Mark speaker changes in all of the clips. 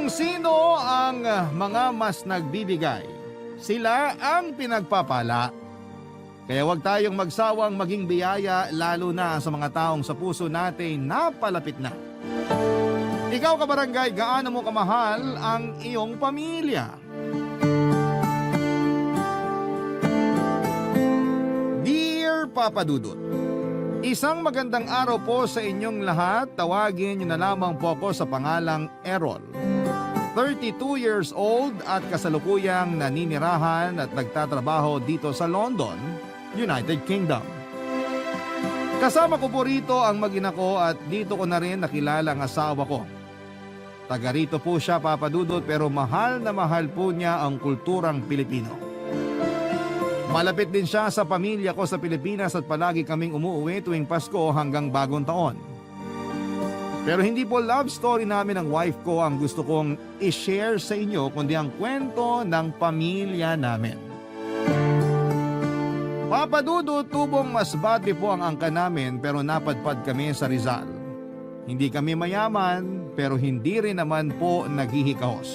Speaker 1: Kung sino ang mga mas nagbibigay, sila ang pinagpapala. Kaya huwag tayong magsawang maging biyaya lalo na sa mga taong sa puso natin napalapit na. Ikaw kabarangay, gaano mo kamahal ang iyong pamilya? Dear Papa Dudut, isang magandang araw po sa inyong lahat. Tawagin niyo na lamang po ako sa pangalang Errol. 32 years old at kasalukuyang naninirahan at nagtatrabaho dito sa London, United Kingdom. Kasama ko po rito ang mag-ina ko at dito ko na rin nakilala ang asawa ko. Taga rito po siya, Papa Dudut, pero mahal na mahal po niya ang kulturang Pilipino. Malapit din siya sa pamilya ko sa Pilipinas at palagi kaming umuwi tuwing Pasko hanggang Bagong Taon. Pero hindi po love story namin ng wife ko ang gusto kong i-share sa inyo, kundi ang kwento ng pamilya namin. Papa Dudut, tubong masbate po ang angka namin pero napadpad kami sa Rizal. Hindi kami mayaman pero hindi rin naman po naghihikahos.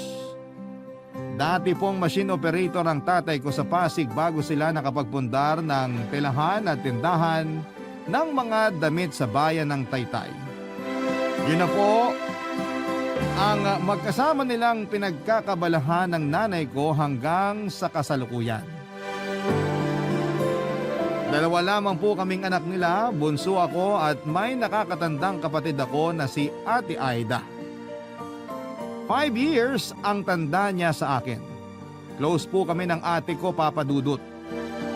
Speaker 1: Dati pong machine operator ang tatay ko sa Pasig bago sila nakapagpundar ng telahan at tindahan ng mga damit sa bayan ng Taytay. Yun na po ang magkasama nilang pinagkakabalahan ng nanay ko hanggang sa kasalukuyan. Dalawa lamang po kaming anak nila, bunso ako at may nakakatandang kapatid ako na si Ate Aida. 5 years ang tanda niya sa akin. Close po kami ng ate ko, Papa Dudut.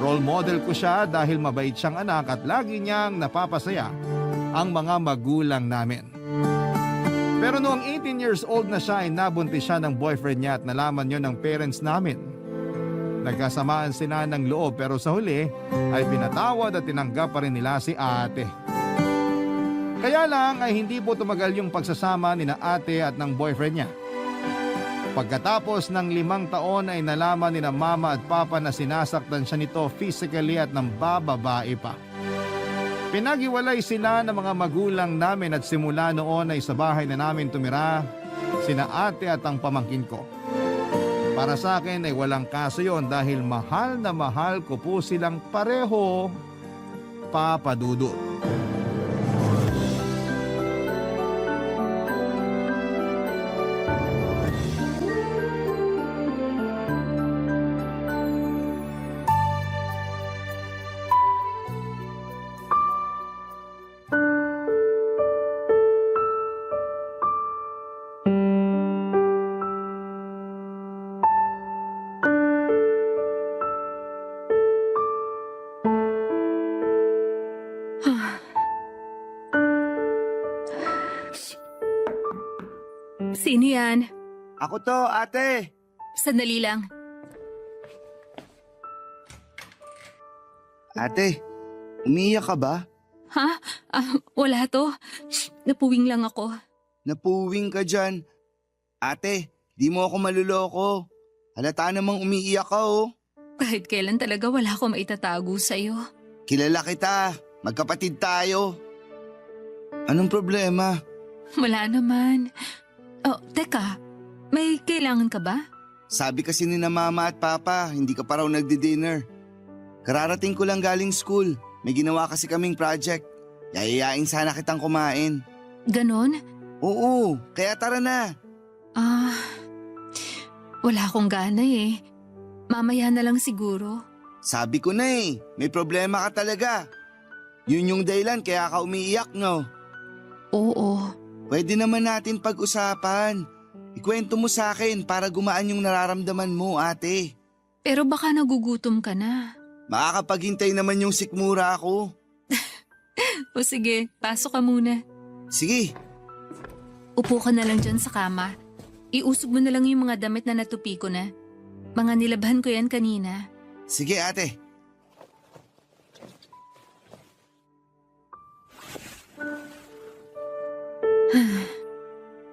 Speaker 1: Role model ko siya dahil mabait siyang anak at lagi niyang napapasaya ang mga magulang namin. Pero noong 18 years old na siya ay nabuntis siya ng boyfriend niya at nalaman niyo ng parents namin. Nagkasamaan sila ng loob pero sa huli ay pinatawad at tinanggap pa rin nila si ate. Kaya lang ay hindi po tumagal yung pagsasama ni na ate at ng boyfriend niya. Pagkatapos ng 5 taon ay nalaman ni na mama at papa na sinasaktan siya nito physically at ng bababae pa. Pinaghiwalay sila ng mga magulang namin at simula noon ay sa bahay na namin tumira sina ate at ang pamangkin ko. Para sa akin ay walang kaso yon dahil mahal na mahal ko po silang pareho, Papa Dudut.
Speaker 2: Sino yan?
Speaker 3: Ako to, ate.
Speaker 2: Sandali lang.
Speaker 3: Ate, umiiyak ka ba?
Speaker 2: Ha? Wala to. Napuwing lang ako.
Speaker 3: Napuwing ka dyan. Ate, di mo ako maluloko. Halata namang umiiyak ka oh.
Speaker 2: Kahit kailan talaga wala akong maitatago sa'yo.
Speaker 3: Kilala kita. Magkapatid tayo. Anong problema?
Speaker 2: Wala naman. Oh, teka. May kailangan ka ba?
Speaker 3: Sabi kasi ni na mama at papa, hindi ka pa raw nagdi-dinner. Kararating ko lang galing school. May ginawa kasi kaming project. Yayayain sana kitang kumain.
Speaker 2: Ganon?
Speaker 3: Oo, kaya tara na.
Speaker 2: Wala akong gana eh. Mamaya na lang siguro.
Speaker 3: Sabi ko na eh, may problema ka talaga. Yun yung dahilan kaya ka umiiyak, no?
Speaker 2: Oo.
Speaker 3: Pwede naman natin pag-usapan. Ikwento mo sa akin para gumaan yung nararamdaman mo, ate.
Speaker 2: Pero baka nagugutom ka na.
Speaker 3: Makakapaghintay naman yung sikmura ako.
Speaker 2: O sige, pasok ka muna.
Speaker 3: Sige.
Speaker 2: Upo ka na lang dyan sa kama. Iusog mo na lang yung mga damit na natupi ko na. Mga nilabhan ko yan kanina.
Speaker 3: Sige, ate.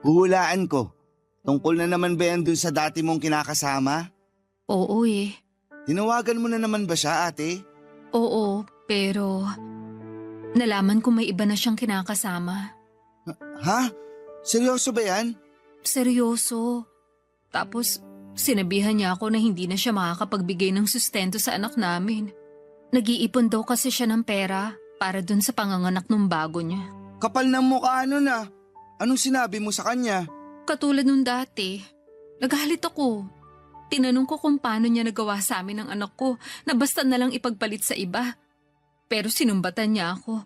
Speaker 3: Huhulaan ko. Tungkol na naman ba yan dun sa dati mong kinakasama?
Speaker 2: Oo eh.
Speaker 3: Tinawagan mo na naman ba siya, ate?
Speaker 2: Oo, pero nalaman ko may iba na siyang kinakasama.
Speaker 3: Ha? Seryoso ba yan?
Speaker 2: Seryoso. Tapos sinabihan niya ako na hindi na siya makakapagbigay ng sustento sa anak namin. Nag-iipon daw kasi siya ng pera para dun sa panganganak ng bago niya.
Speaker 3: Kapal ng mukha na. Anong sinabi mo sa kanya?
Speaker 2: Katulad nung dati, nagalit ako. Tinanong ko kung paano niya nagawa sa amin ng anak ko na basta na lang ipagpalit sa iba. Pero sinumbatan niya ako.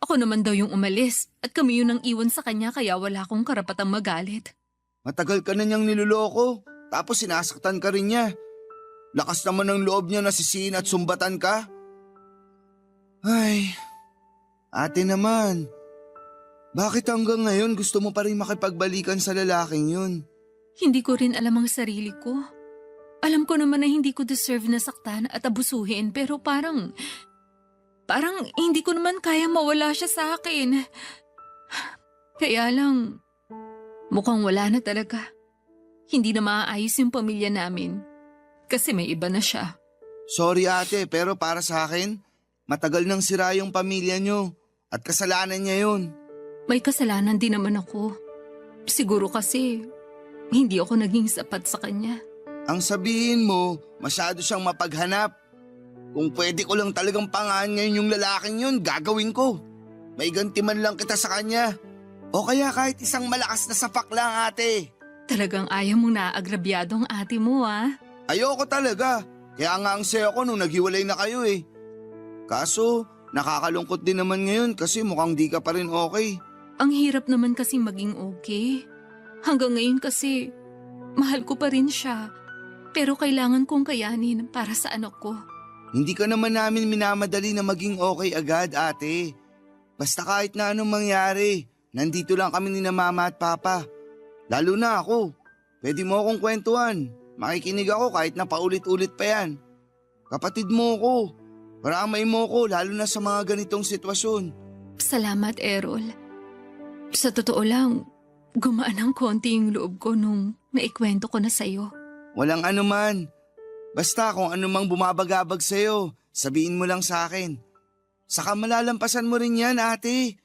Speaker 2: Ako naman daw yung umalis at kami yun ang iwan sa kanya kaya wala akong karapatang magalit.
Speaker 3: Matagal ka na niyang niloloko, tapos sinasaktan ka rin niya. Lakas naman ng loob niya na sisihin at sumbatan ka. Ay, ate naman. Bakit hanggang ngayon gusto mo pa rin makipagbalikan sa lalaking yun?
Speaker 2: Hindi ko rin alam ang sarili ko. Alam ko naman na hindi ko deserve na saktan at abusuhin pero parang hindi ko naman kaya mawala siya sa akin. Kaya lang, mukhang wala na talaga. Hindi na maaayos yung pamilya namin kasi may iba na siya.
Speaker 3: Sorry ate, pero para sa akin, matagal nang sira yung pamilya niyo at kasalanan niya yun.
Speaker 2: May kasalanan din naman ako. Siguro kasi hindi ako naging sapat sa kanya.
Speaker 3: Ang sabihin mo, masyado siyang mapaghanap. Kung pwede ko lang talagang pangahan ngayon yung lalaking yun, gagawin ko. May ganti man lang kita sa kanya. O kaya kahit isang malakas na sapak lang ate.
Speaker 2: Talagang ayaw mo na agrabyado ang ate mo
Speaker 3: Ayoko talaga. Kaya nga ang saya ko nung naghiwalay na kayo eh. Kaso, nakakalungkot din naman ngayon kasi mukhang di ka pa rin okay.
Speaker 2: Ang hirap naman kasi maging okay. Hanggang ngayon kasi, mahal ko pa rin siya. Pero kailangan kong kayanin para sa anak ko.
Speaker 3: Hindi ka naman namin minamadali na maging okay agad ate. Basta kahit na anong mangyari, nandito lang kami ni na mama at papa. Lalo na ako. Pwede mo akong kwentuhan. Makikinig ako kahit na paulit-ulit pa yan. Kapatid mo ko. Paramay mo ko lalo na sa mga ganitong sitwasyon.
Speaker 2: Salamat, Errol. Sa totoo lang, gumaan ng konti yung loob ko nung naikwento ko na sa'yo.
Speaker 3: Walang anuman. Basta kung anumang bumabagabag sa'yo, sabihin mo lang sa akin. Saka malalampasan mo rin yan ate.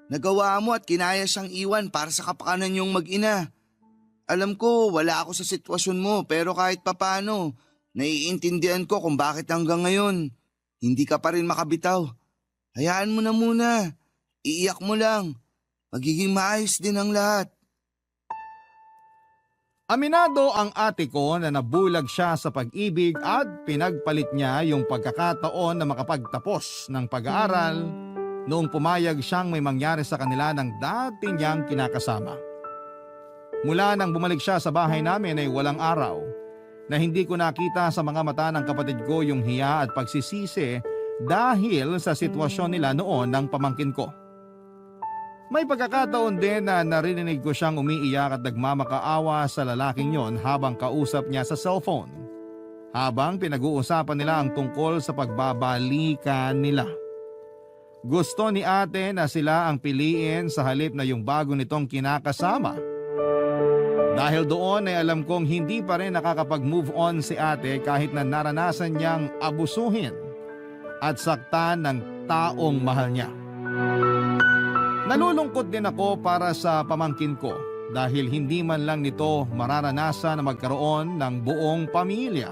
Speaker 3: Nagawa mo at kinaya siyang iwan para sa kapakanan niyong mag-ina. Alam ko wala ako sa sitwasyon mo pero kahit papano, naiintindihan ko kung bakit hanggang ngayon hindi ka pa rin makabitaw. Hayaan mo na muna. Iiyak mo lang. Magiging maayos din ang lahat.
Speaker 1: Aminado ang ate ko na nabulag siya sa pag-ibig at pinagpalit niya yung pagkakataon na makapagtapos ng pag-aaral noong pumayag siyang may mangyari sa kanila ng dati niyang kinakasama. Mula nang bumalik siya sa bahay namin ay walang araw na hindi ko nakita sa mga mata ng kapatid ko yung hiya at pagsisisi dahil sa sitwasyon nila noon ng pamangkin ko. May pagkakataon din na narinig ko siyang umiiyak at nagmamakaawa sa lalaking yon habang kausap niya sa cellphone. Habang pinag-uusapan nila ang tungkol sa pagbabalikan nila. Gusto ni ate na sila ang piliin sa halip na yung bago nitong kinakasama. Dahil doon ay alam kong hindi pa rin nakakapag-move on si ate kahit na naranasan niyang abusuhin at saktan ng taong mahal niya. Nalulungkot din ako para sa pamangkin ko dahil hindi man lang nito mararanasan na magkaroon ng buong pamilya.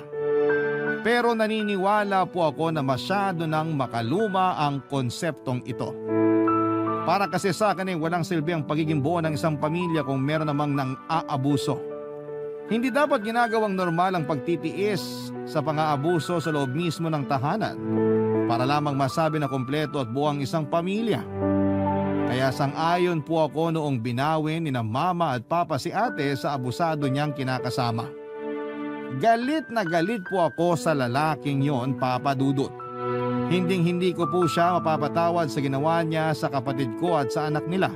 Speaker 1: Pero naniniwala po ako na masyado nang makaluma ang konseptong ito. Para kasi sa akin ay walang silbi ang pagiging buo ng isang pamilya kung meron namang nang aabuso. Hindi dapat ginagawang normal ang pagtitiis sa pang-aabuso sa loob mismo ng tahanan para lamang masabi na kompleto at buo ang isang pamilya. Kaya sang-ayon po ako noong binawin ni na mama at papa si ate sa abusado niyang kinakasama. Galit na galit po ako sa lalaking yon, Papa Dudut. Hinding-hindi ko po siya mapapatawad sa ginawa niya sa kapatid ko at sa anak nila.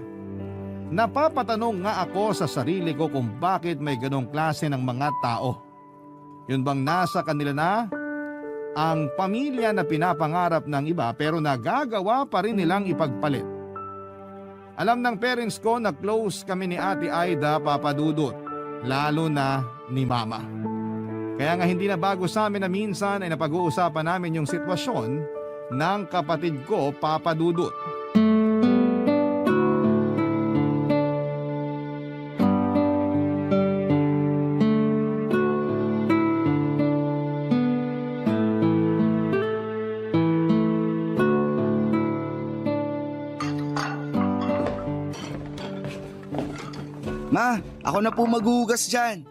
Speaker 1: Napapatanong nga ako sa sarili ko kung bakit may ganong klase ng mga tao. Yun bang nasa kanila na ang pamilya na pinapangarap ng iba pero nagagawa pa rin nilang ipagpalit. Alam ng parents ko na close kami ni Ate Aida, Papa Dudut, lalo na ni Mama. Kaya nga hindi na bago sa amin na minsan ay napag-uusapan namin yung sitwasyon ng kapatid ko, Papa Dudut.
Speaker 3: Ma, ako na po maghuhugas dyan.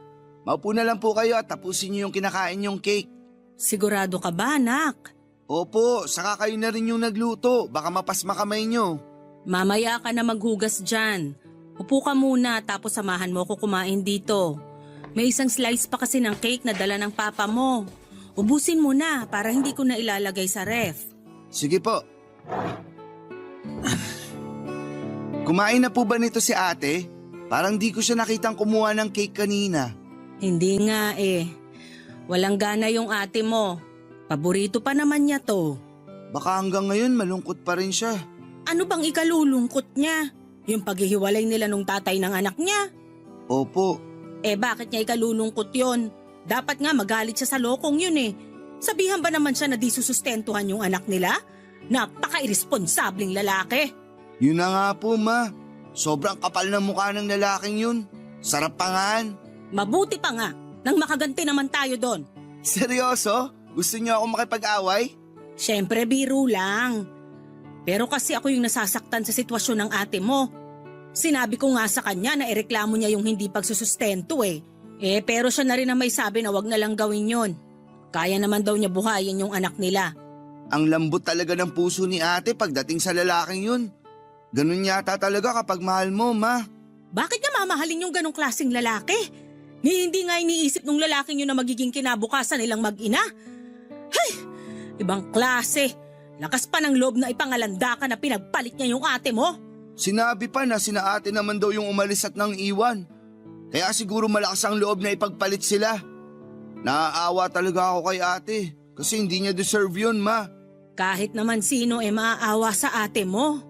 Speaker 3: Maupo na lang po kayo at tapusin niyo yung kinakain yung cake.
Speaker 4: Sigurado ka ba, anak?
Speaker 3: Opo, saka kayo na rin yung nagluto. Baka mapasma kamay niyo.
Speaker 4: Mamaya ka na maghugas dyan. Upo ka muna tapos samahan mo ko kumain dito. May isang slice pa kasi ng cake na dala ng papa mo. Ubusin mo na para hindi ko na ilalagay sa ref.
Speaker 3: Sige po. Kumain na po ba nito si ate? Parang di ko siya nakitang kumuha ng cake kanina.
Speaker 4: Hindi nga eh. Walang gana yung ate mo. Paborito pa naman niya to.
Speaker 3: Baka hanggang ngayon malungkot pa rin siya.
Speaker 4: Ano bang ikalulungkot niya? Yung paghihiwalay nila nung tatay ng anak niya?
Speaker 3: Opo.
Speaker 4: Bakit niya ikalulungkot yon? Dapat nga magalit siya sa lokong yun eh. Sabihan ba naman siya na di susustentuhan yung anak nila? Napaka-irresponsableng lalaki.
Speaker 3: Yun na nga po, ma. Sobrang kapal ng mukha ng lalaking yun. Sarap pangaan.
Speaker 4: Mabuti pa nga, nang makaganti naman tayo doon.
Speaker 3: Seryoso? Gusto niyo ako makipag-away?
Speaker 4: Siyempre biro lang. Pero kasi ako yung nasasaktan sa sitwasyon ng ate mo. Sinabi ko nga sa kanya na ireklamo niya yung hindi pagsusustento eh. Pero siya na rin ang may sabi na wag na lang gawin yon. Kaya naman daw niya buhayin yung anak nila.
Speaker 3: Ang lambot talaga ng puso ni ate pagdating sa lalaking yun. Ganun yata talaga kapag mahal mo, ma.
Speaker 4: Bakit niya mamahalin yung ganong klaseng lalaki? Hindi nga iniisip nung lalaking yun na magiging kinabukasan nilang mag-ina. Hay! Ibang klase. Lakas pa ng loob na ipangalanda ka na pinagpalit niya yung ate mo.
Speaker 3: Sinabi pa na sina ate naman daw yung umalis at nang iwan. Kaya siguro malakas ang loob na ipagpalit sila. Naaawa talaga ako kay ate kasi hindi niya deserve yun, ma.
Speaker 4: Kahit naman sino maaawa sa ate mo.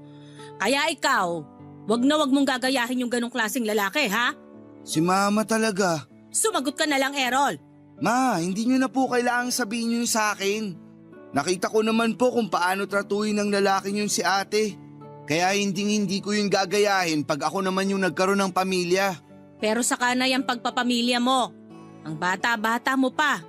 Speaker 4: Kaya ikaw, wag na wag mong gagayahin yung ganong klaseng lalaki, ha?
Speaker 3: Si mama talaga.
Speaker 4: Sumagot ka na lang, Errol.
Speaker 3: Ma, hindi niyo na po kailangang sabihin yun sa akin. Nakita ko naman po kung paano tratuhin ng lalaking yun si ate. Kaya hindi ko yun gagayahin pag ako naman yung nagkaroon ng pamilya.
Speaker 4: Pero saka na yung pagpapamilya mo. Ang bata-bata mo pa.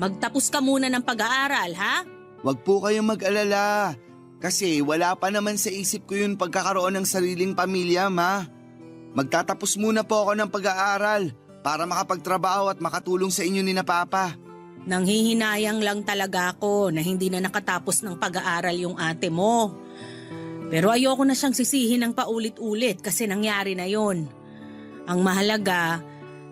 Speaker 4: Magtapos ka muna ng pag-aaral, ha?
Speaker 3: Wag po kayong mag-alala. Kasi wala pa naman sa isip ko yun pagkakaroon ng sariling pamilya, ma. Magtatapos muna po ako ng pag-aaral para makapagtrabaho at makatulong sa inyo ni na papa.
Speaker 4: Nanghihinayang lang talaga ako na hindi na nakatapos ng pag-aaral yung ate mo. Pero ayoko na siyang sisihin ng paulit-ulit kasi nangyari na yon. Ang mahalaga,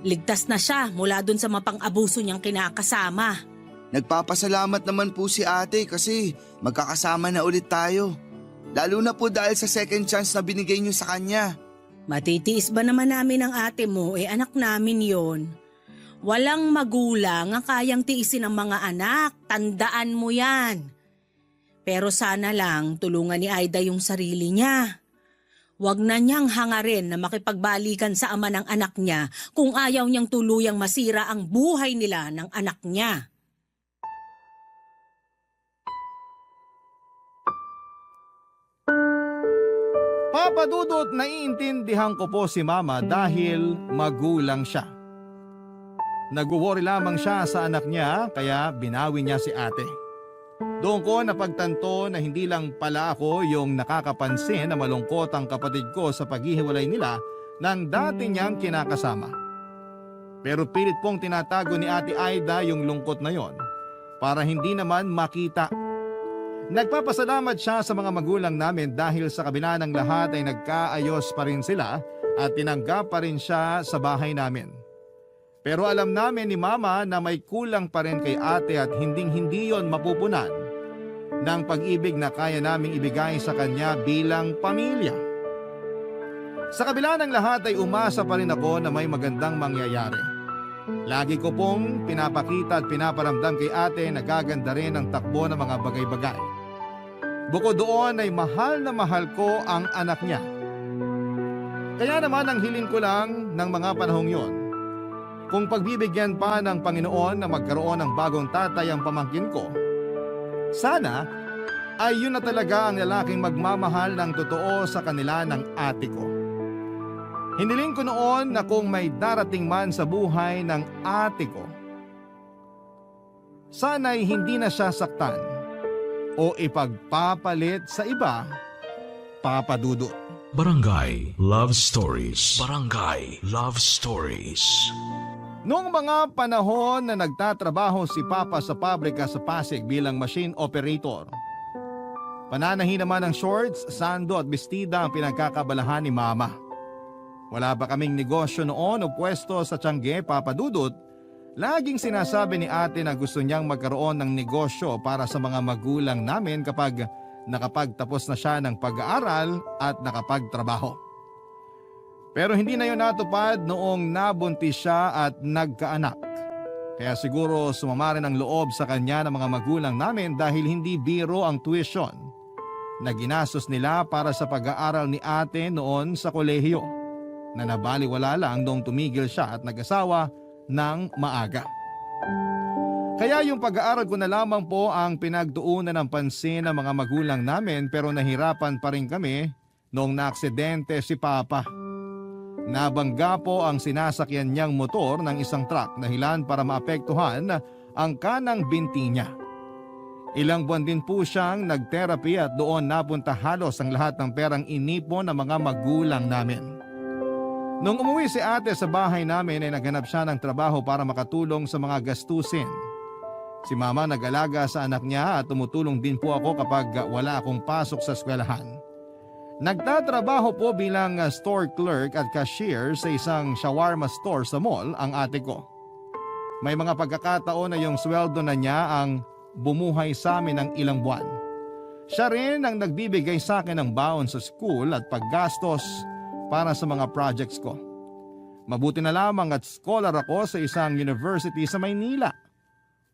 Speaker 4: ligtas na siya mula dun sa mapang-abuso niyang kinakasama.
Speaker 3: Nagpapasalamat naman po si ate kasi magkakasama na ulit tayo. Lalo na po dahil sa second chance na binigay niyo sa kanya.
Speaker 4: Matitiis ba naman namin ang ate mo? Anak namin yon. Walang magulang ang kayang tiisin ang mga anak. Tandaan mo yan. Pero sana lang tulungan ni Aida yung sarili niya. Huwag na niyang hangarin na makipagbalikan sa ama ng anak niya kung ayaw niyang tuluyang masira ang buhay nila ng anak niya.
Speaker 1: Papa Dudut, naiintindihan ko po si mama dahil magulang siya. Nag-worry lamang siya sa anak niya kaya binawi niya si ate. Doon ko napagtanto na hindi lang pala ako yung nakakapansin na malungkot ang kapatid ko sa paghihiwalay nila ng dati niyang kinakasama. Pero pilit pong tinatago ni Ate Aida yung lungkot na yon para hindi naman makita. Nagpapasalamat siya sa mga magulang namin dahil sa kabila ng lahat ay nagkaayos pa rin sila at tinanggap pa rin siya sa bahay namin. Pero alam namin ni Mama na may kulang pa rin kay ate at hinding-hindi yon mapupunan ng pag-ibig na kaya naming ibigay sa kanya bilang pamilya. Sa kabila ng lahat ay umasa pa rin ako na may magandang mangyayari. Lagi ko pong pinapakita at pinaparamdam kay ate na gaganda rin ang takbo ng mga bagay-bagay. Bukod doon ay mahal na mahal ko ang anak niya. Kaya naman ang hiling ko lang ng mga panahong yon, kung pagbibigyan pa ng Panginoon na magkaroon ng bagong tatay ang pamangkin ko, sana ay yun na talaga ang lalaking magmamahal ng totoo sa kanila ng ate ko. Hiniling ko noon na kung may darating man sa buhay ng ate ko, sana'y hindi na siya saktan o ipagpapalit sa iba, Papa Dudut.
Speaker 5: Barangay Love Stories. Barangay Love Stories.
Speaker 1: Noong mga panahon na nagtatrabaho si Papa sa pabrika sa Pasig bilang machine operator, pananahin naman ng shorts, sando at bestida ang pinagkakabalahan ni Mama. Wala ba kaming negosyo noon o pwesto sa Tiangge, Papa Dudut? Laging sinasabi ni ate na gusto niyang magkaroon ng negosyo para sa mga magulang namin kapag nakapagtapos na siya ng pag-aaral at nakapagtrabaho. Pero hindi na yun natupad noong nabuntis siya at nagkaanak. Kaya siguro sumama rin ang loob sa kanya ng mga magulang namin dahil hindi biro ang tuition na ginastos nila para sa pag-aaral ni ate noon sa kolehiyo na nabaliwala lang noong tumigil siya at nag-asawa ng maaga. Kaya yung pag-aaral ko na lamang po ang pinagtuunan ng pansin ng mga magulang namin pero nahirapan pa rin kami noong naaksidente si Papa. Nabangga po ang sinasakyan niyang motor ng isang truck dahilan para maapektuhan ang kanang binti niya. Ilang buwan din po siyang nag-therapy at doon napunta halos ang lahat ng perang inipon ng mga magulang namin. Nung umuwi si ate sa bahay namin ay naghanap siya ng trabaho para makatulong sa mga gastusin. Si Mama nag-alaga sa anak niya at tumutulong din po ako kapag wala akong pasok sa eskwelahan. Nagtatrabaho po bilang store clerk at cashier sa isang shawarma store sa mall ang ate ko. May mga pagkakataon na yung sweldo na niya ang bumuhay sa amin ng ilang buwan. Siya rin ang nagbibigay sa akin ng baon sa school at paggastos para sa mga projects ko. Mabuti na lamang at scholar ako sa isang university sa Maynila.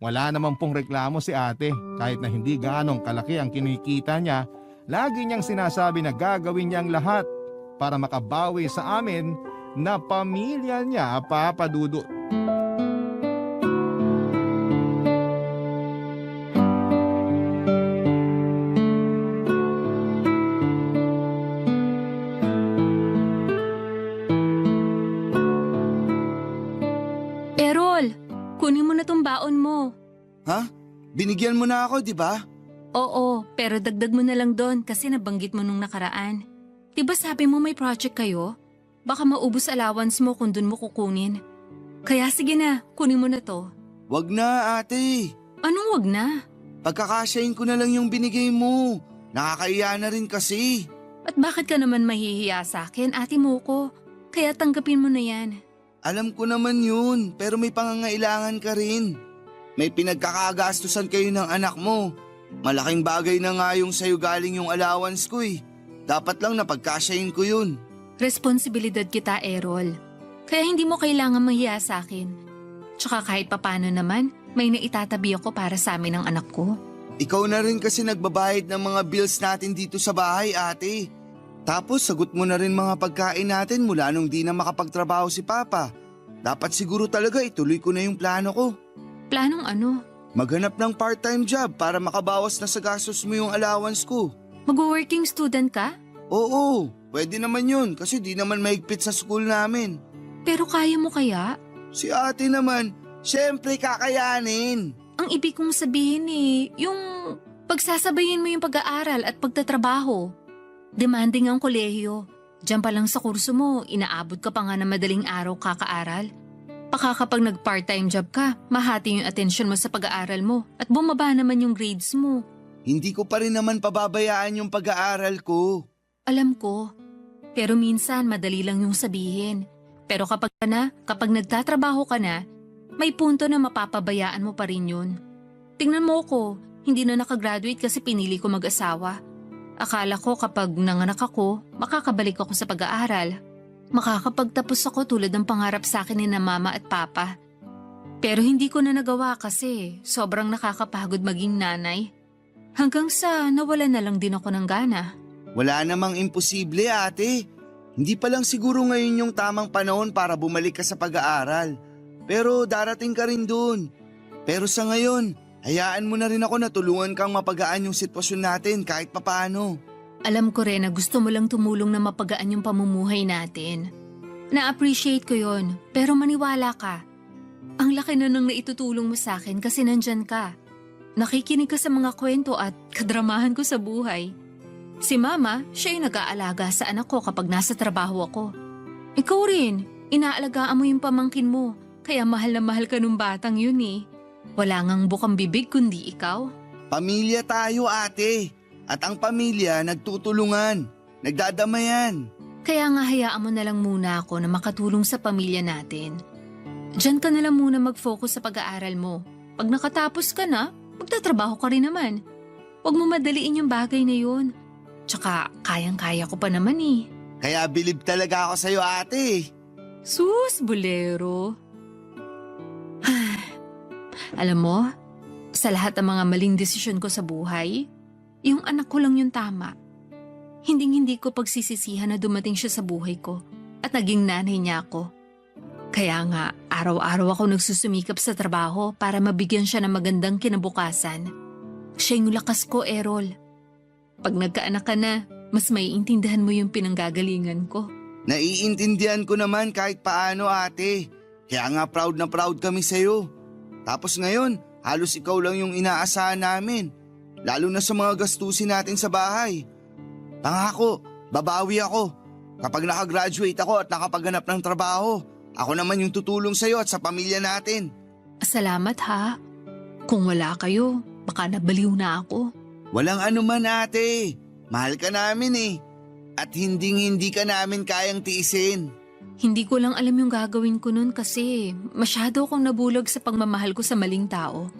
Speaker 1: Wala naman pong reklamo si ate kahit na hindi gaanong kalaki ang kinikita niya. Lagi niyang sinasabi na gagawin niya ang lahat para makabawi sa amin na pamilya niya, Papa Dudut.
Speaker 2: Errol, kunin mo na tong baon mo.
Speaker 3: Ha? Binigyan mo na ako, di ba?
Speaker 2: Oo, pero dagdag mo na lang doon kasi nabanggit mo nung nakaraan. Diba sabi mo may project kayo? Baka maubos allowance mo kung dun mo kukunin. Kaya sige na, kunin mo na to.
Speaker 3: Wag na, ate.
Speaker 2: Anong wag na?
Speaker 3: Pagkakasyahin ko na lang yung binigay mo. Nakakaiya na rin kasi.
Speaker 2: At bakit ka naman mahihiya sa akin, ate mo ko? Kaya tanggapin mo na yan.
Speaker 3: Alam ko naman yun, pero may pangangailangan ka rin. May pinagkakagastusan kayo ng anak mo. Malaking bagay na nga yung sa'yo galing yung allowance ko eh. Dapat lang napagkasyahin ko yun.
Speaker 2: Responsibilidad kita, Errol. Kaya hindi mo kailangan mahiya sa akin. Tsaka kahit papano naman, may naitatabi ako para sa amin ng anak ko.
Speaker 3: Ikaw na rin kasi nagbabayad ng mga bills natin dito sa bahay, ate. Tapos sagot mo na rin mga pagkain natin mula nung di na makapagtrabaho si Papa. Dapat siguro talaga ituloy ko na yung plano ko.
Speaker 2: Planong ano?
Speaker 3: Maghanap ng part-time job para makabawas na sa gastos mo yung allowance ko.
Speaker 2: Mag-working student ka?
Speaker 3: Oo, pwede naman yun kasi di naman mahigpit sa school namin.
Speaker 2: Pero kaya mo kaya?
Speaker 3: Si ate naman, syempre kakayanin.
Speaker 2: Ang ibig kong sabihin yung pagsasabayin mo yung pag-aaral at pagtatrabaho. Demanding ang kolehiyo. Diyan pa lang sa kurso mo, inaabot ka pa nga na madaling araw kakaaral. Baka kapag nag-part-time job ka, mahati yung atensyon mo sa pag-aaral mo at bumaba naman yung grades mo.
Speaker 3: Hindi ko pa rin naman pababayaan yung pag-aaral ko.
Speaker 2: Alam ko, pero minsan madali lang yung sabihin. Pero kapag nagtatrabaho ka na, may punto na mapapabayaan mo pa rin yun. Tingnan mo ko, hindi na nakagraduate kasi pinili ko mag-asawa. Akala ko kapag nanganak ako, makakabalik ako sa pag-aaral. Makakapagtapos ako tulad ng pangarap sa akin ni na Mama at Papa. Pero hindi ko na nagawa kasi sobrang nakakapagod maging nanay. Hanggang sa nawala na lang din ako ng gana.
Speaker 3: Wala namang imposible, ate. Hindi pa lang siguro ngayon yung tamang panahon para bumalik ka sa pag-aaral. Pero darating ka rin dun. Pero sa ngayon, hayaan mo na rin ako na tulungan kang mapagaan yung sitwasyon natin kahit papaano.
Speaker 2: Alam ko rin na gusto mo lang tumulong na mapagaan yung pamumuhay natin. Na-appreciate ko yon, pero maniwala ka. Ang laki na nung naitutulong mo sa akin kasi nandyan ka. Nakikinig ka sa mga kwento at kadramahan ko sa buhay. Si Mama, siya yung nag-aalaga sa anak ko kapag nasa trabaho ako. Ikaw rin, inaalagaan mo yung pamangkin mo. Kaya mahal na mahal ka nung batang yun eh. Wala ngang bukang bibig kundi ikaw.
Speaker 3: Pamilya tayo, ate. At ang pamilya nagtutulungan, nagdadamayan.
Speaker 2: Kaya nga hayaan mo na lang muna ako na makatulong sa pamilya natin. Diyan ka na lang muna mag-focus sa pag-aaral mo. Pag nakatapos ka na, magtatrabaho ka rin naman. Huwag mo madaliin yung bagay na yun. Tsaka kayang-kaya ko pa naman eh.
Speaker 3: Kaya bilib talaga ako sa'yo, ate.
Speaker 2: Sus, bolero. Alam mo, sa lahat ng mga maling desisyon ko sa buhay, yung anak ko lang yung tama. Hinding-hindi ko pagsisisihan na dumating siya sa buhay ko at naging nanay niya ako. Kaya nga, araw-araw ako nagsusumikap sa trabaho para mabigyan siya ng magandang kinabukasan. Siya yung lakas ko, Errol. Pag nagkaanak ka na, mas maiintindihan mo yung pinanggagalingan ko.
Speaker 3: Naiintindihan ko naman kahit paano, ate. Kaya nga proud na proud kami sa'yo. Tapos ngayon, halos ikaw lang yung inaasahan namin. Lalo na sa mga gastusin natin sa bahay. Pangako, babawi ako. Kapag nakagraduate ako at nakapaghanap ng trabaho, ako naman yung tutulong sa'yo at sa pamilya natin.
Speaker 2: Salamat ha. Kung wala kayo, baka nabaliw na ako.
Speaker 3: Walang anuman, ate. Mahal ka namin eh. At hindi ka namin kayang tiisin.
Speaker 2: Hindi ko lang alam yung gagawin ko nun kasi masyado akong nabulag sa pagmamahal ko sa maling tao.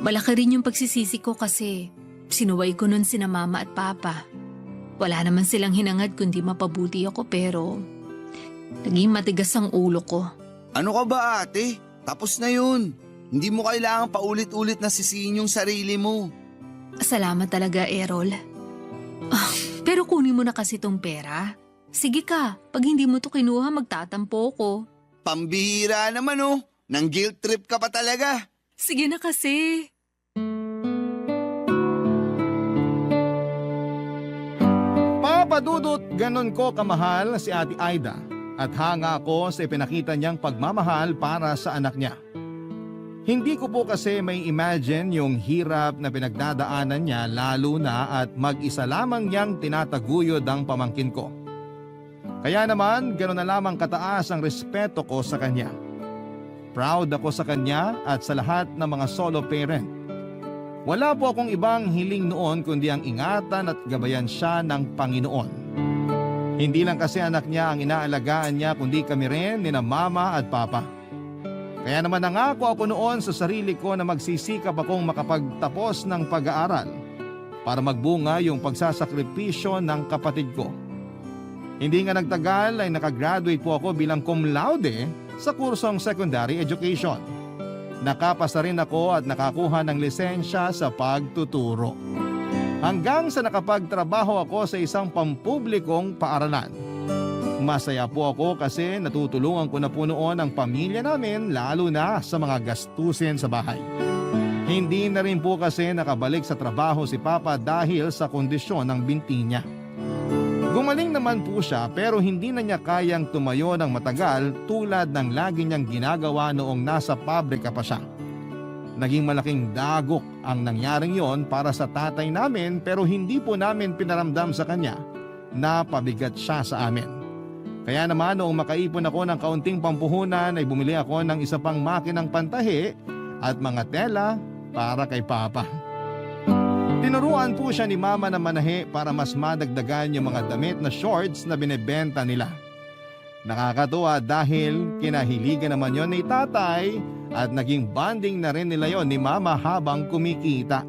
Speaker 2: Malaki rin yung pagsisisi ko kasi sinuway ko nun sina Mama at Papa. Wala naman silang hinangad kundi mapabuti ako pero naging matigas ang ulo ko.
Speaker 3: Ano ka ba, ate? Tapos na yun. Hindi mo kailangang paulit-ulit na sisihin yung sarili mo.
Speaker 2: Salamat talaga, Errol. Pero kunin mo na kasi tong pera. Sige ka, pag hindi mo to kinuha magtatampo ko.
Speaker 3: Pambihira naman oh. Nang guilt trip ka pa talaga.
Speaker 2: Sige na kasi.
Speaker 1: Papa Dudut, ganon ko kamahal si Ate Aida at hanga ako sa ipinakita niyang pagmamahal para sa anak niya. Hindi ko po kasi may imagine yung hirap na pinagdadaanan niya lalo na at mag-isa lamang niyang tinataguyod ang pamangkin ko. Kaya naman, gano'n na lamang kataas ang respeto ko sa kanya. Proud ako sa kanya at sa lahat ng mga solo parent. Wala po akong ibang hiling noon kundi ang ingatan at gabayan siya ng Panginoon. Hindi lang kasi anak niya ang inaalagaan niya kundi kami rin ni na Mama at Papa. Kaya naman nangako ako noon sa sarili ko na magsisikap akong makapagtapos ng pag-aaral para magbunga yung pagsasakripisyo ng kapatid ko. Hindi nga nagtagal ay nakagraduate po ako bilang cum laude sa kursong secondary education. Nakapasa rin ako at nakakuha ng lisensya sa pagtuturo. Hanggang sa nakapagtrabaho ako sa isang pampublikong paaralan. Masaya po ako kasi natutulungan ko na po noon ang pamilya namin lalo na sa mga gastusin sa bahay. Hindi na rin po kasi nakabalik sa trabaho si Papa dahil sa kondisyon ng binti niya. Gumaling naman po siya pero hindi na niya kayang tumayo ng matagal tulad ng lagi niyang ginagawa noong nasa pabrika pa siya. Naging malaking dagok ang nangyaring yon para sa tatay namin pero hindi po namin pinaramdam sa kanya na pabigat siya sa amin. Kaya naman noong makaipon ako ng kaunting pampuhunan ay bumili ako ng isa pang makinang pantahi at mga tela para kay Papa. Tinuruan po siya ni Mama na manahi para mas madagdagan yung mga damit na shorts na binebenta nila. Nakakatuwa dahil kinahiligan naman yon ni tatay at naging bonding na rin nila yon ni Mama habang kumikita.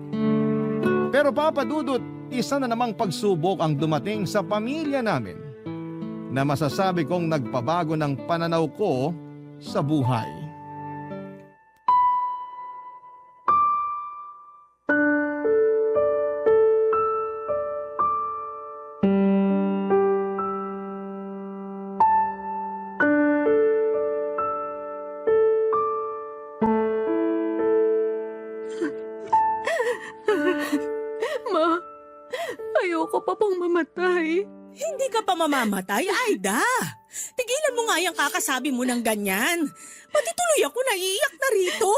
Speaker 1: Pero Papa Dudut, isa na namang pagsubok ang dumating sa pamilya namin na masasabi kong nagpabago ng pananaw ko sa buhay.
Speaker 2: Ma, ayoko pa pang mamatay.
Speaker 4: Hindi ka pa mamamatay, Aida. Tigilan mo nga yung kakasabi mo ng ganyan. Pati tuloy ako naiiyak na rito.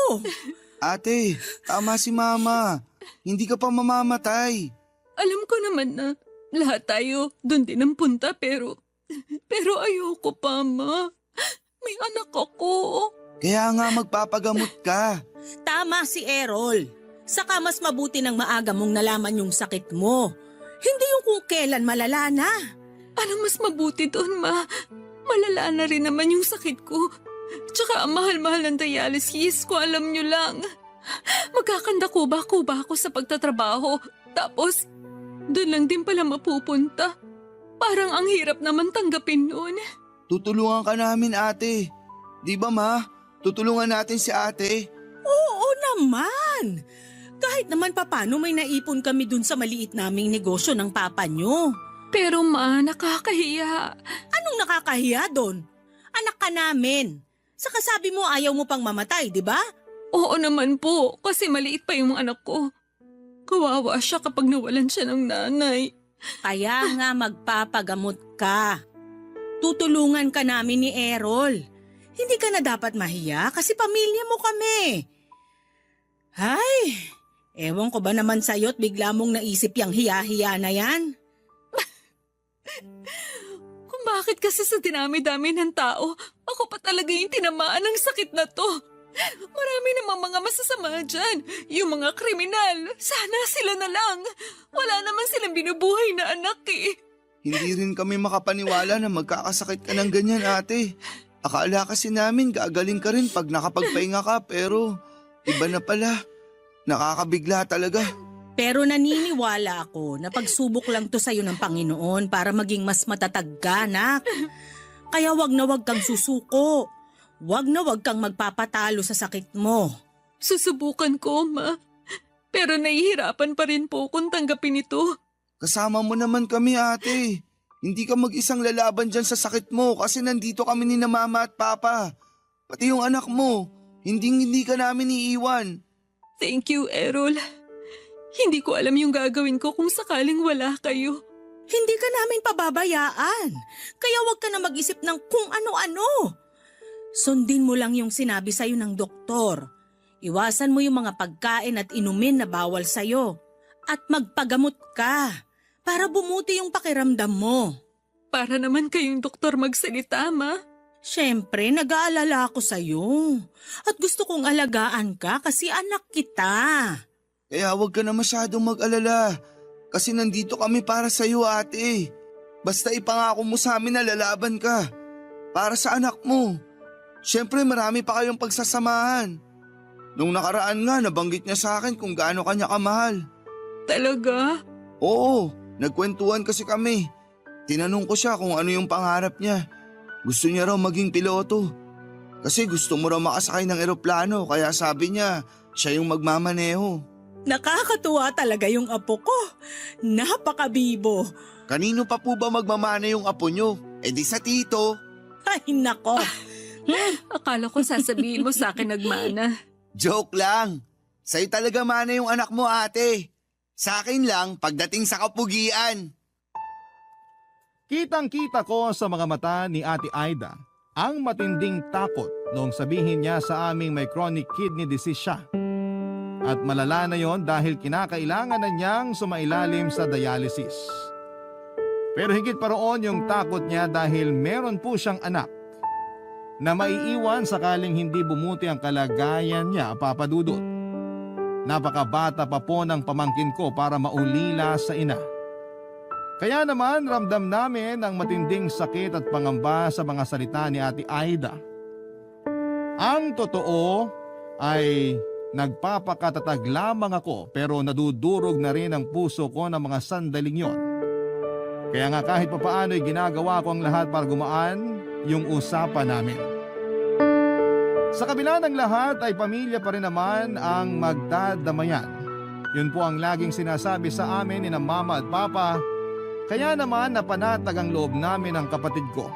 Speaker 3: Ate, tama si Mama. Hindi ka pa mamamatay.
Speaker 2: Alam ko naman na lahat tayo doon din ang punta pero ayoko pa, Ma. May anak ako.
Speaker 3: Kaya nga magpapagamot ka.
Speaker 4: Tama si Errol. Saka mas mabuti ng maaga mong nalaman yung sakit mo. Hindi yung kung kailan malala na.
Speaker 2: Anong mas mabuti doon, Ma? Malala na rin naman yung sakit ko. Tsaka ang mahal-mahal ng dialysis ko, alam nyo lang. Magkakanda kuba-kuba ako sa pagtatrabaho. Tapos, doon lang din pala mapupunta. Parang ang hirap naman tanggapin noon.
Speaker 3: Tutulungan ka namin, ate. Di ba, ma? Tutulungan natin si ate.
Speaker 4: Oo naman. Kahit naman papano may naipon kami dun sa maliit naming negosyo ng papa nyo.
Speaker 2: Pero Ma, nakakahiya.
Speaker 4: Anong nakakahiya doon? Anak ka namin. Saka sabi mo ayaw mo pang mamatay, di ba?
Speaker 2: Oo naman po, kasi maliit pa yung anak ko. Kawawa siya kapag nawalan siya ng nanay.
Speaker 4: Kaya nga magpapagamot ka. Tutulungan ka namin ni Errol. Hindi ka na dapat mahiya kasi pamilya mo kami. Ay, ewan ko ba naman sa'yo't bigla mong naisip yung hiya-hiya na yan?
Speaker 2: Kung bakit kasi sa dinami-dami ng tao, ako pa talaga yung tinamaan ng sakit na to. Marami namang mga masasama dyan. Yung mga kriminal, sana sila na lang. Wala naman silang binubuhay na anak eh.
Speaker 3: Hindi rin kami makapaniwala na magkakasakit ka ng ganyan, ate. Akala kasi namin gagaling ka rin pag nakapagpahinga ka pero iba na pala. Nakakabigla talaga.
Speaker 4: Pero naniniwala ako na pagsubok lang to sa'yo ng Panginoon para maging mas matatag ka, anak. Kaya wag na wag kang susuko. Wag na wag kang magpapatalo sa sakit mo.
Speaker 2: Susubukan ko, Ma. Pero nahihirapan pa rin po kung tanggapin ito.
Speaker 3: Kasama mo naman kami, ate. Hindi ka mag-isang lalaban dyan sa sakit mo kasi nandito kami ni na mama at papa. Pati yung anak mo, hindi ka namin iiwan.
Speaker 2: Thank you, Errol. Hindi ko alam yung gagawin ko kung sakaling wala kayo.
Speaker 4: Hindi ka namin pababayaan. Kaya wag ka na mag-isip ng kung ano-ano. Sundin mo lang yung sinabi sa'yo ng doktor. Iwasan mo yung mga pagkain at inumin na bawal sa'yo. At magpagamot ka para bumuti yung pakiramdam mo.
Speaker 2: Para naman kayong doktor magsalita, Ma.
Speaker 4: Siyempre, nag-aalala ako sa'yo. At gusto kong alagaan ka kasi anak kita.
Speaker 3: Kaya huwag ka na masyadong mag-alala kasi nandito kami para sa iyo, ate. Basta ipangako mo sa amin na lalaban ka para sa anak mo. Siyempre marami pa kayong pagsasamahan. Nung nakaraan nga nabanggit niya sa akin kung gaano kanya kamahal.
Speaker 2: Talaga?
Speaker 3: Oo, nagkwentuhan kasi kami. Tinanong ko siya kung ano yung pangarap niya. Gusto niya raw maging piloto. Kasi gusto mo raw makasakay ng eroplano kaya sabi niya siya yung magmamaneho.
Speaker 4: Nakakatuwa talaga yung apo ko. Napakabibo.
Speaker 3: Kanino pa po ba magmamana yung apo niyo? E di sa tito.
Speaker 4: Ay nako.
Speaker 2: Akala ko sasabihin mo sa akin nagmana.
Speaker 3: Joke lang. Sa'yo talaga mana yung anak mo, ate. Sa akin lang pagdating sa kapugian.
Speaker 1: Kitang-kita ko sa mga mata ni Ate Aida ang matinding takot noong sabihin niya sa aming may chronic kidney disease siya. At malala na yon dahil kinakailangan na niyang sumailalim sa dialysis. Pero higit pa roon yung takot niya dahil meron po siyang anak na maiiwan sakaling hindi bumuti ang kalagayan niya, Papa Dudut. Napakabata pa po ng pamangkin ko para maulila sa ina. Kaya naman ramdam namin ang matinding sakit at pangamba sa mga salita ni Ate Aida. Ang totoo ay nagpapakatatag lamang ako pero nadudurog na rin ang puso ko ng mga sandaling yon. Kaya nga kahit papaano ay ginagawa ko ang lahat para gumaan yung usapan namin. Sa kabila ng lahat ay pamilya pa rin naman ang magdadamayan. Yun po ang laging sinasabi sa amin ni na mama at papa. Kaya naman napanatag ang loob namin ng kapatid ko.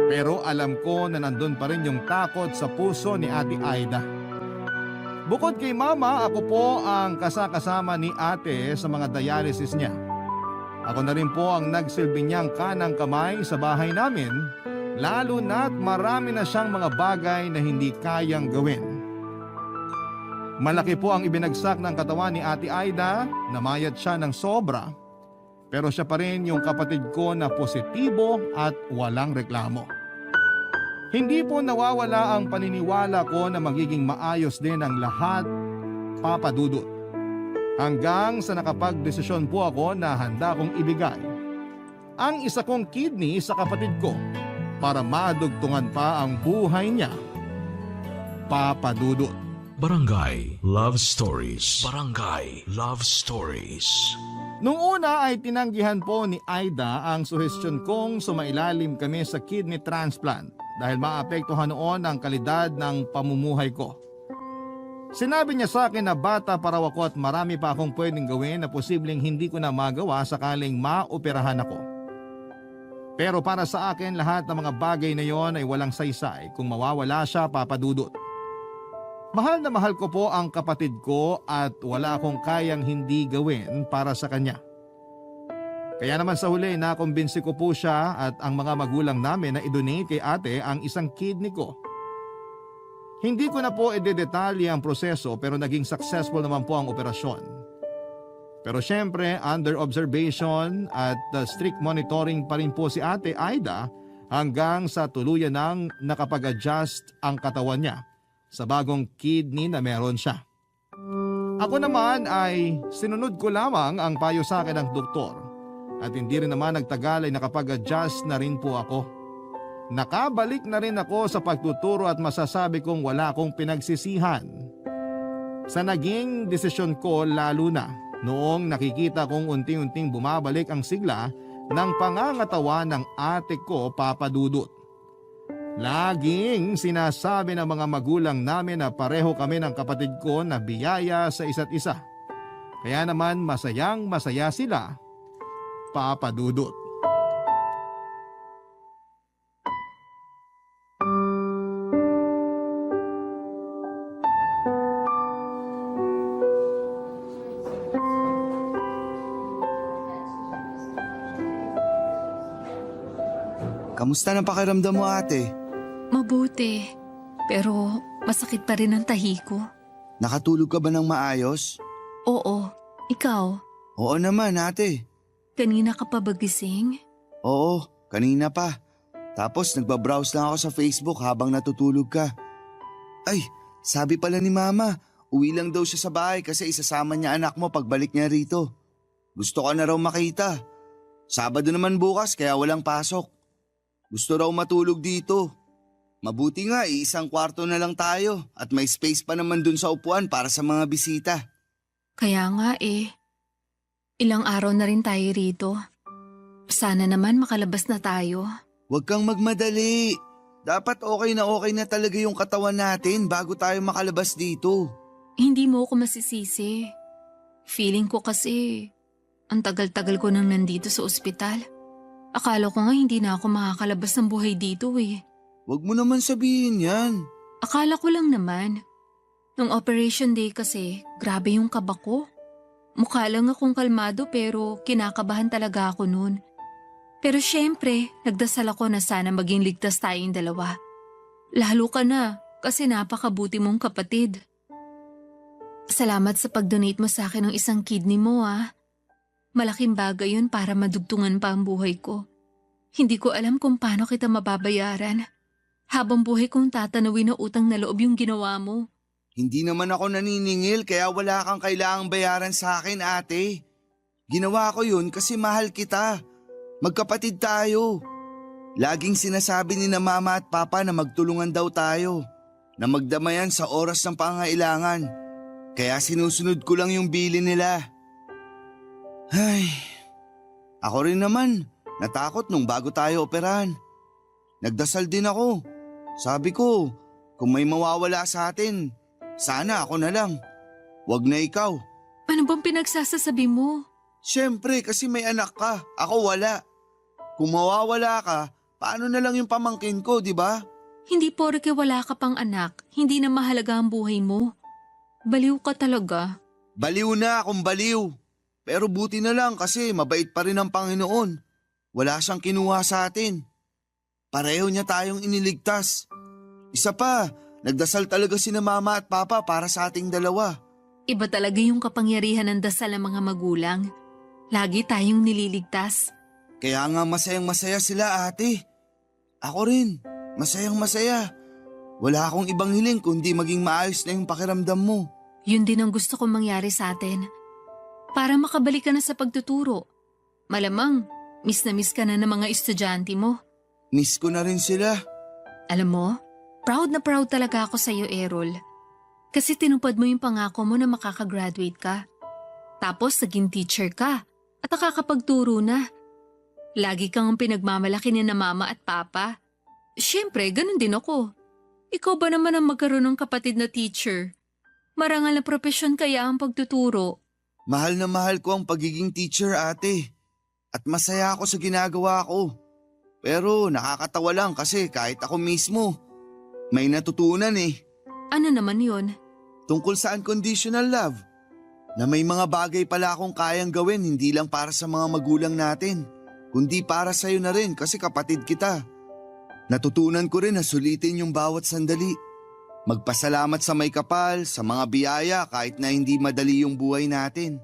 Speaker 1: Pero alam ko na nandun pa rin yung takot sa puso ni Ate Aida. Bukod kay mama, ako po ang kasakasama ni ate sa mga dialysis niya. Ako na rin po ang nagsilbi niyang kanang kamay sa bahay namin, lalo na't marami na siyang mga bagay na hindi kayang gawin. Malaki po ang ibinagsak ng katawan ni Ate Aida, namayat siya ng sobra. Pero siya pa rin yung kapatid ko na positibo at walang reklamo. Hindi po nawawala ang paniniwala ko na magiging maayos din ang lahat, Papa Dudut. Hanggang sa nakapagdesisyon po ako na handa kong ibigay ang isa kong kidney sa kapatid ko para madugtungan pa ang buhay niya, Papa Dudut.
Speaker 5: Barangay Love Stories. Barangay Love Stories.
Speaker 1: Nung una ay tinanggihan po ni Aida ang suhestyon kong sumailalim kami sa kidney transplant dahil maapektuhan noon ang kalidad ng pamumuhay ko. Sinabi niya sa akin na bata pa raw ako at marami pa akong pwedeng gawin na posibleng hindi ko na magawa sakaling maoperahan ako. Pero para sa akin lahat ng mga bagay na yon ay walang saysay kung mawawala siya, Papa Dudut. Mahal na mahal ko po ang kapatid ko at wala akong kayang hindi gawin para sa kanya. Kaya naman sa huli nakumbinsi ko po siya at ang mga magulang namin na i-donate kay ate ang isang kidney ko. Hindi ko na po i-detalye ang proseso pero naging successful naman po ang operasyon. Pero syempre under observation at strict monitoring pa rin po si Ate Aida hanggang sa tuluyan nang nakapag-adjust ang katawan niya sa bagong kidney na meron siya. Ako naman ay sinunod ko lamang ang payo sa akin ng doktor at hindi rin naman nagtagal ay nakapag-adjust na rin po ako. Nakabalik na rin ako sa pagtuturo at masasabi kong wala akong pinagsisihan sa naging desisyon ko, lalo na noong nakikita kong unti-unting bumabalik ang sigla ng pangangatawa ng ate ko, Papa Dudut. Laging sinasabi ng mga magulang namin na pareho kami ng kapatid ko na biyaya sa isa't isa. Kaya naman masayang masaya sila, Papa Dudut.
Speaker 3: Kamusta na pakiramdam mo, ate?
Speaker 2: Mabuti. Pero masakit pa rin ang tahi ko.
Speaker 3: Nakatulog ka ba ng maayos?
Speaker 2: Oo. Ikaw?
Speaker 3: Oo naman, ate.
Speaker 2: Kanina ka pa ba gising?
Speaker 3: Oo, kanina pa. Tapos nagbabrowse lang ako sa Facebook habang natutulog ka. Ay, sabi pala ni Mama, uwi lang daw siya sa bahay kasi isasama niya anak mo pagbalik niya rito. Gusto ka na raw makita. Sabado naman bukas kaya walang pasok. Gusto raw matulog dito. Mabuti nga, isang kwarto na lang tayo at may space pa naman dun sa upuan para sa mga bisita.
Speaker 2: Kaya nga eh. Ilang araw na rin tayo rito. Sana naman makalabas na tayo.
Speaker 3: Huwag kang magmadali. Dapat okay na talaga yung katawan natin bago tayo makalabas dito.
Speaker 2: Hindi mo ako masisisi. Feeling ko kasi ang tagal-tagal ko nang nandito sa ospital. Akala ko nga hindi na ako makakalabas ng buhay dito eh.
Speaker 3: Huwag mo naman sabihin yan.
Speaker 2: Akala ko lang naman. Nung operation day kasi, grabe yung kaba ko. Mukha lang akong kalmado pero kinakabahan talaga ako noon. Pero syempre, nagdasal ako na sana maging ligtas tayong dalawa. Lalo ka na kasi napakabuti mong kapatid. Salamat sa pag-donate mo sa akin ng isang kidney mo ah. Malaking bagay yun para madugtungan pa ang buhay ko. Hindi ko alam kung paano kita mababayaran. Habang buhay kong tatanawin na utang na loob yung ginawa mo.
Speaker 3: Hindi naman ako naniningil kaya wala kang kailangang bayaran sa akin, ate. Ginawa ko yun kasi mahal kita. Magkapatid tayo. Laging sinasabi ni na Mama at Papa na magtulungan daw tayo. Na magdamayan sa oras ng pangailangan. Kaya sinusunod ko lang yung bili nila. Ay, ako rin naman, natakot nung bago tayo operahan. Nagdasal din ako. Sabi ko, kung may mawawala sa atin, sana ako na lang. Wag na ikaw.
Speaker 2: Ano bang pinagsasasabi mo?
Speaker 3: Siyempre kasi may anak ka, ako wala. Kung mawawala ka, paano na lang yung pamangkin ko, di ba?
Speaker 2: Hindi porke wala ka pang anak, hindi na mahalaga ang buhay mo. Baliw ka talaga.
Speaker 3: Baliw na akong baliw. Pero buti na lang kasi mabait pa rin ang Panginoon. Wala siyang kinuha sa atin. Pareho niya tayong iniligtas. Isa pa, Nagdasal talaga sina mama at papa para sa ating dalawa.
Speaker 2: Iba talaga yung kapangyarihan ng dasal ng mga magulang. Lagi tayong nililigtas.
Speaker 3: Kaya nga masayang masaya sila ate. Ako rin, masayang masaya. Wala akong ibang hiling kundi maging maayos na yung pakiramdam mo.
Speaker 2: Yun din ang gusto kong mangyari sa atin. Para makabalik ka na sa pagtuturo. Malamang, miss na miss ka na ng mga estudyante mo.
Speaker 3: Miss ko na rin sila.
Speaker 2: Alam mo, proud na proud talaga ako sa iyo, Errol. Kasi tinupad mo yung pangako mo na makakagraduate ka. Tapos naging teacher ka at nakakapagturo na. Lagi kang pinagmamalaki ni na mama at papa. Siyempre, ganun din ako. Ikaw ba naman ang magkaroon ng kapatid na teacher? Marangal na propesyon kaya ang pagtuturo.
Speaker 3: Mahal na mahal ko ang pagiging teacher ate. At masaya ako sa ginagawa ko. Pero nakakatawa lang kasi kahit ako mismo, may natutunan eh.
Speaker 2: Ano naman yun?
Speaker 3: Tungkol sa unconditional love. Na may mga bagay pala akong kayang gawin hindi lang para sa mga magulang natin, kundi para sa'yo na rin kasi kapatid kita. Natutunan ko rin na sulitin yung bawat sandali. Magpasalamat sa may kapal, sa mga biyaya kahit na hindi madali yung buhay natin.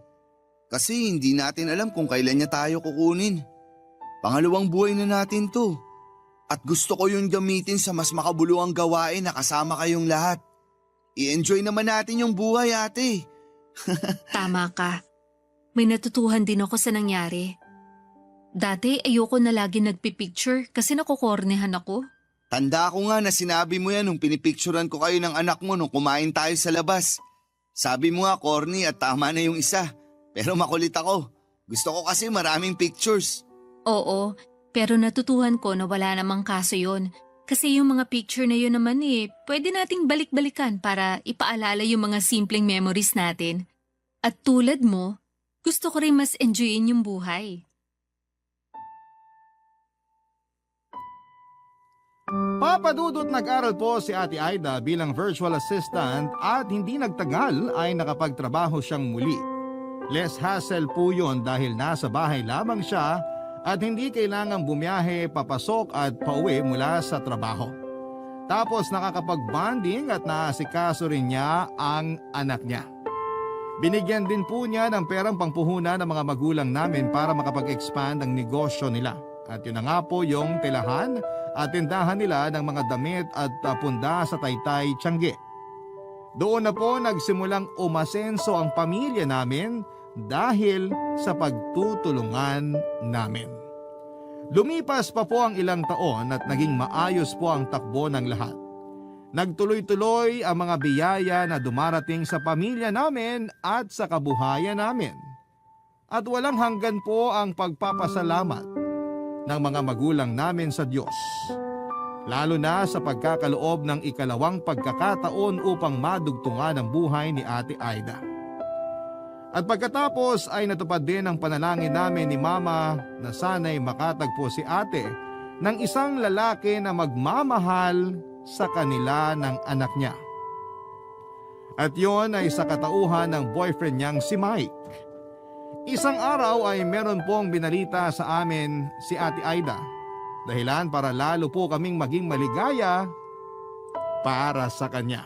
Speaker 3: Kasi hindi natin alam kung kailan niya tayo kukunin. Pangalawang buhay na natin to. At gusto ko yun gamitin sa mas makabuluhang gawain na kasama kayong lahat. I-enjoy naman natin yung buhay ate.
Speaker 2: Tama ka. May natutuhan din ako sa nangyari. Dati ayoko na lagi nagpipicture kasi nakukornehan ako.
Speaker 3: Tanda ko nga na sinabi mo yan nung pinipicturan ko kayo ng anak mo nung kumain tayo sa labas. Sabi mo nga corny at tama na yung isa. Pero makulit ako. Gusto ko kasi maraming pictures.
Speaker 2: Oo, pero natutuhan ko na wala namang kaso yon. Kasi yung mga picture na yun naman pwede nating balik-balikan para ipaalala yung mga simpleng memories natin. At tulad mo, gusto ko rin mas enjoyin yung buhay.
Speaker 1: Papadudot nag-aral po si Ate Aida bilang virtual assistant at hindi nagtagal ay nakapagtrabaho siyang muli. Less hassle po yun dahil nasa bahay lamang siya at hindi kailangang bumiyahe, papasok at pauwi mula sa trabaho. Tapos nakakapag-bonding at naasikaso rin niya ang anak niya. Binigyan din po niya ng perang pangpuhunan ng mga magulang namin para makapag-expand ang negosyo nila. At yun na nga po yung tilahan at tindahan nila ng mga damit at punda sa Taytay, Tiangge. Doon na po nagsimulang umasenso ang pamilya namin dahil sa pagtutulungan namin. Lumipas pa po ang ilang taon at naging maayos po ang takbo ng lahat. Nagtuloy-tuloy ang mga biyaya na dumarating sa pamilya namin at sa kabuhayan namin. At walang hanggan po ang pagpapasalamat ng mga magulang namin sa Diyos. Lalo na sa pagkakaloob ng ikalawang pagkakataon upang madugtungan ang buhay ni Ate Aida. At pagkatapos ay natupad din ang panalangin namin ni Mama na sana'y makatagpo si Ate ng isang lalaki na magmamahal sa kanila ng anak niya. At yon ay sa katauhan ng boyfriend niyang si Mike. Isang araw ay meron pong binalita sa amin si Ate Aida. Dahilan para lalo po kaming maging maligaya para sa kanya.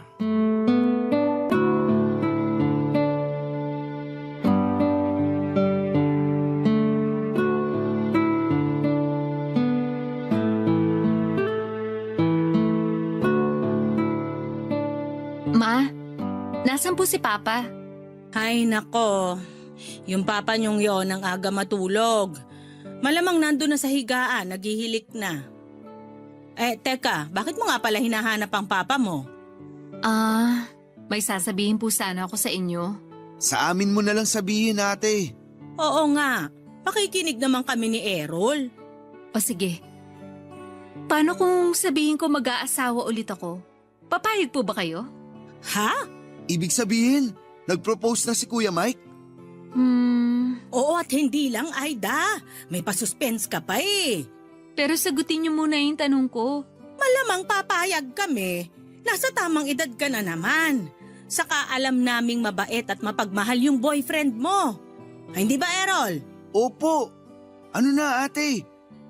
Speaker 2: Ma, nasan po si Papa?
Speaker 4: Ay nako, yung papa niyong yon ang aga matulog. Malamang nandun na sa higaan, naghihilik na. Teka, bakit mo nga pala hinahanap ang papa mo?
Speaker 2: May sasabihin po sana ako sa inyo.
Speaker 3: Sa amin mo na lang sabihin ate.
Speaker 4: Oo nga, makikinig naman kami ni Errol.
Speaker 2: O sige. Paano kung sabihin ko mag-aasawa ulit ako? Papayag po ba kayo?
Speaker 4: Ha?
Speaker 3: Ibig sabihin, nag-propose na si Kuya Mike?
Speaker 4: Oo at hindi lang, Aida. May pasuspense ka pa eh.
Speaker 2: Pero sagutin niyo muna yung tanong ko.
Speaker 4: Malamang papayag kami. Nasa tamang edad ka na naman. Saka alam naming mabait at mapagmahal yung boyfriend mo. Ay, hindi ba, Errol?
Speaker 3: Opo. Ano na ate?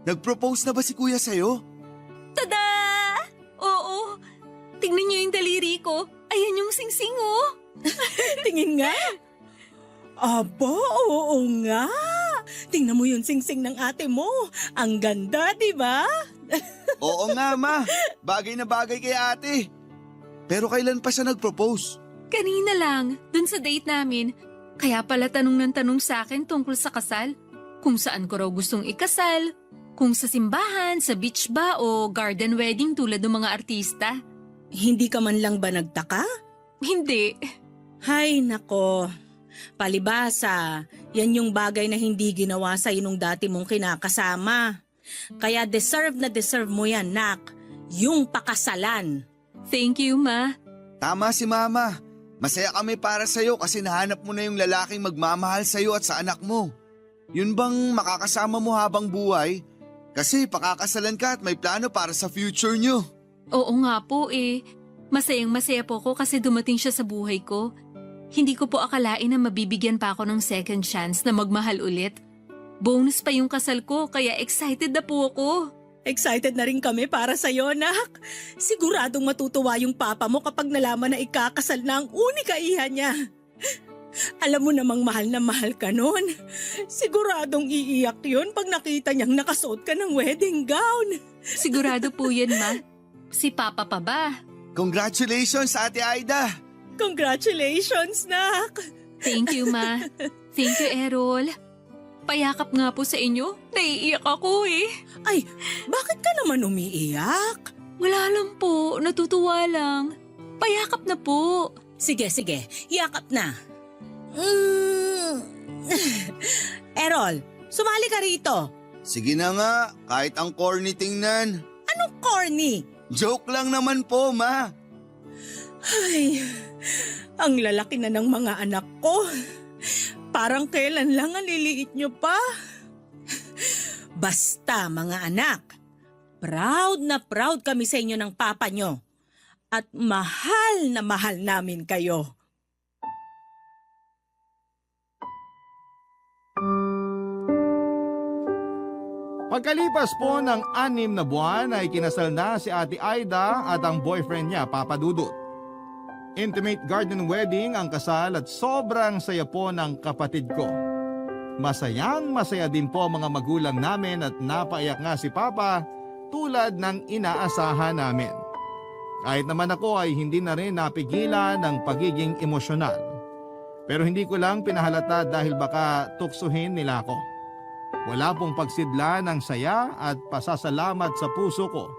Speaker 3: Nag-propose na ba si Kuya sa'yo?
Speaker 2: Tada! Oo. tingnan niyo yung daliri ko. Ayan yung singsing, oh.
Speaker 4: Tingin nga. Aba, oo nga. Tingnan mo yung singsing ng ate mo. Ang ganda, di ba?
Speaker 3: Oo nga, ma. Bagay na bagay kay ate. Pero kailan pa siya nag-propose?
Speaker 2: Kanina lang, dun sa date namin. Kaya pala tanong ng tanong sa akin tungkol sa kasal. Kung saan ko raw gustong ikasal. Kung sa simbahan, sa beach ba o garden wedding tulad ng mga artista.
Speaker 4: Hindi ka man lang ba nagtaka?
Speaker 2: Hindi.
Speaker 4: Hay nako. Palibasa, yan yung bagay na hindi ginawa sa'yo nung dati mong kinakasama. Kaya deserve na deserve mo yan, nak. Yung pakasalan.
Speaker 2: Thank you, Ma.
Speaker 3: Tama si mama. Masaya kami para sa'yo kasi nahanap mo na yung lalaking magmamahal sa'yo at sa anak mo. Yun bang makakasama mo habang buhay? Kasi pakakasalan ka at may plano para sa future nyo.
Speaker 2: Oo nga po eh. Masayang masaya po ko kasi dumating siya sa buhay ko. Hindi ko po akalain na mabibigyan pa ako ng second chance na magmahal ulit. Bonus pa yung kasal ko kaya excited na po ako.
Speaker 4: Excited na rin kami para sa'yo, nak. Siguradong matutuwa yung papa mo kapag nalaman na ikakasal na ang unika iha niya. Alam mo namang mahal na mahal ka nun. Siguradong iiyak yun pag nakita niyang nakasuot ka ng wedding gown.
Speaker 2: Sigurado po yan, Ma. Si Papa pa ba?
Speaker 3: Congratulations, Ate Aida!
Speaker 4: Congratulations, nak.
Speaker 2: Thank you, Ma. Thank you, Errol. Payakap nga po sa inyo. Naiiyak ako eh.
Speaker 4: Ay, bakit ka naman umiiyak?
Speaker 2: Wala lang po. Natutuwa lang. Payakap na po.
Speaker 4: Sige, yakap na. Errol, sumali ka rito.
Speaker 3: Sige na nga, kahit ang corny tingnan.
Speaker 4: Anong corny?
Speaker 3: Joke lang naman po, ma.
Speaker 4: Ay, ang lalaki na ng mga anak ko. Parang kailan lang ang liliit nyo pa. Basta mga anak, proud na proud kami sa inyo ng papa nyo. At mahal na mahal namin kayo.
Speaker 1: Pagkalipas po ng 6 na buwan ay kinasal na si Ate Aida at ang boyfriend niya, Papa Dudut. Intimate garden wedding ang kasal at sobrang saya po ng kapatid ko. Masayang masaya din po mga magulang namin at napaiyak nga si Papa tulad ng inaasahan namin. Kahit naman ako ay hindi na rin napigilan ng pagiging emosyonal. Pero hindi ko lang pinahalata dahil baka tuksuhin nila ako. Wala pong pagsidla ng saya at pasasalamat sa puso ko.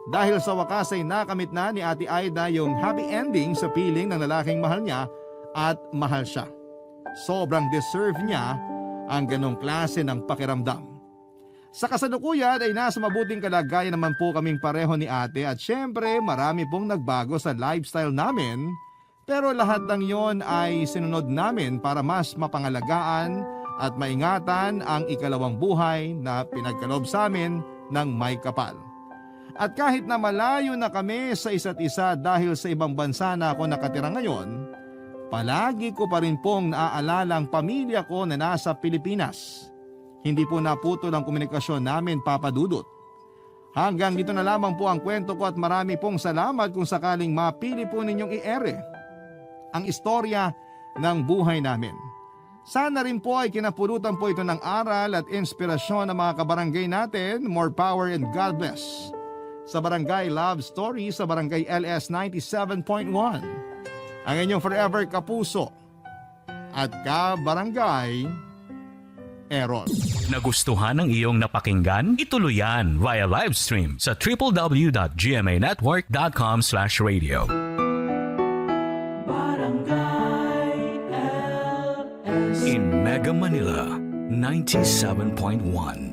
Speaker 1: Dahil sa wakas ay nakamit na ni Ate Aida yung happy ending sa piling ng lalaking mahal niya at mahal siya. Sobrang deserve niya ang ganong klase ng pakiramdam. Sa kasalukuyan ay nasa mabuting kalagayan naman po kaming pareho ni ate at syempre marami pong nagbago sa lifestyle namin. Pero lahat ng yon ay sinunod namin para mas mapangalagaan at maingatan ang ikalawang buhay na pinagkaloob sa amin ng may kapal. At kahit na malayo na kami sa isa't isa dahil sa ibang bansa na ako nakatira ngayon, palagi ko pa rin pong naaalala ang pamilya ko na nasa Pilipinas. Hindi po naputol ang komunikasyon namin, Papa Dudut. Hanggang dito na lamang po ang kwento ko at marami pong salamat kung sakaling mapili po ninyong i-ere ang istorya ng buhay namin. Sana rin po ay kinapulutan po ito ng aral at inspirasyon ng mga kabarangay natin. More power and God bless. Sa Barangay Love Stories sa Barangay LS 97.1. Ang inyong forever kapuso at kabarangay, Errol.
Speaker 6: Nagustuhan ng iyong napakinggan? Ituloy yan via live stream sa www.gmanetwork.com/radio. In Mega Manila, 97.1.